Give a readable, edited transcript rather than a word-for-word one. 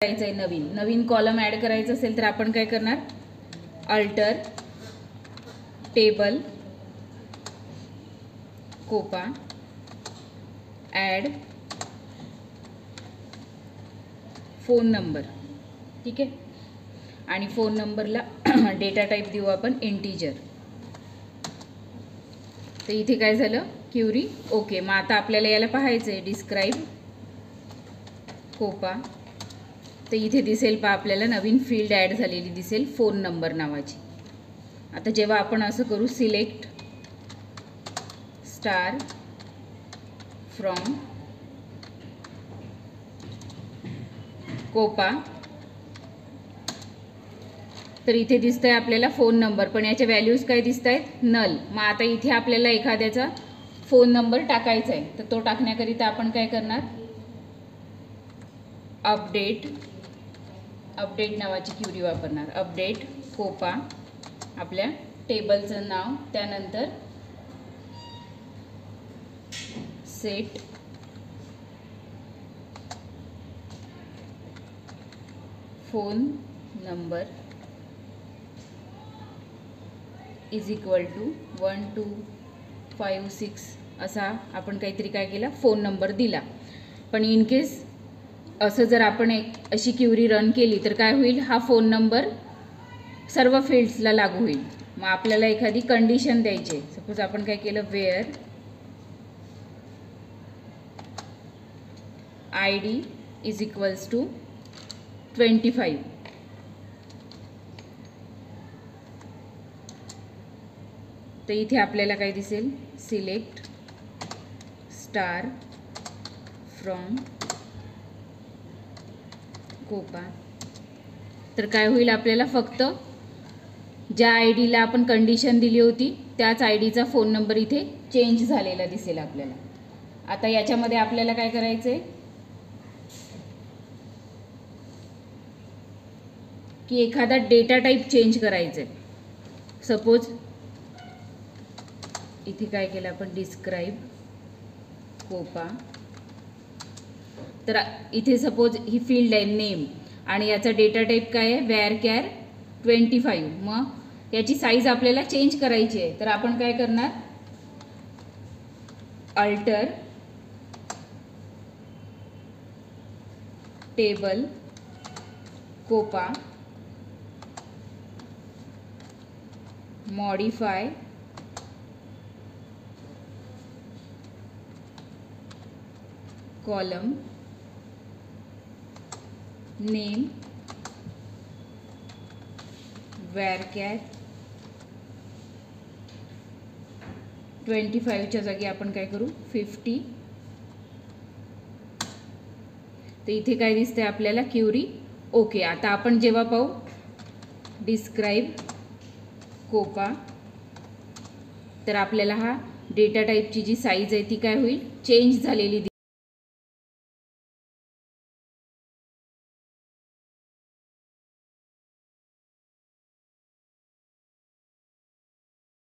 करायचं आहे, नवीन column add करायचं असेल तर आपण काय करणार, अल्टर टेबल कोपा ॲड फोन नंबर. ठीक आहे, आणि फोन नंबरला डेटा टाईप देऊ आपण इंटीजर. तर इथे काय झालं, क्युरी ओके. मग आता आपल्याला याला पाहायचं आहे डिस्क्राईब कोपा. तर इथे दिसेल पहा आपल्याला नवीन फील्ड ॲड झालेली दिसेल फोन नंबर नावाची. आता जेव्हा आपण असं करू सिलेक्ट स्टार फ्रॉम कोपा, तर इथे दिसतंय आपल्याला फोन नंबर, पण याच्या व्हॅल्यूज काय दिसत आहेत, नल. मग आता इथे आपल्याला एखाद्याचा फोन नंबर टाकायचा आहे, तर तो टाकण्याकरिता आपण काय करणार, अपडेट नावाची क्युरी वापरणार. अपडेट कोपा आपल्या टेबलचं नाव, त्यानंतर set phone number is equal to 1 2 5 6 असा आपण काहीतरी काय केला, फोन नंबर दिला. पण इन केस असं जर आपण अशी क्युरी रन केली तर काय होईल, हा फोन नंबर सर्व फील्ड्सला लागू होईल. मग आपल्याला एखादी कंडिशन द्यायची. सपोज आपण काय केलं, where ID is equals to 25. तर इथे आपल्याला काय दिसेल, सिलेक्ट स्टार फ्रॉम कोपा. तर काय होईल, आपल्याला फक्त ज्या ID ला आपण कंडिशन दिली होती त्याच ID चा फोन नंबर इथे चेंज झालेला दिसेल आपल्याला. आता याच्यामध्ये आपल्याला काय करायचं आहे की एखादा डेटा टाईप चेंज करायचा आहे. सपोज इथे काय केलं आपण, डिस्क्राईब कोपा. तर इथे सपोज ही फील्ड आहे नेम, आणि याचा डेटा टाईप काय आहे, VARCHAR 25. मग याची साईज आपल्याला चेंज करायची आहे, तर आपण काय करणार, अल्टर टेबल कोपा मॉडिफाय कॉलम नेम VARCHAR 25च्या जागी आपण काय करू, 50. तर इथे काय दिसतंय आपल्याला, क्युरी ओके. आता आपण जेव्हा पाहू डिस्क्राईब कोपा, तर आपल्याला हा डेटा टाईपची जी साईज आहे ती काय होईल, चेंज झालेली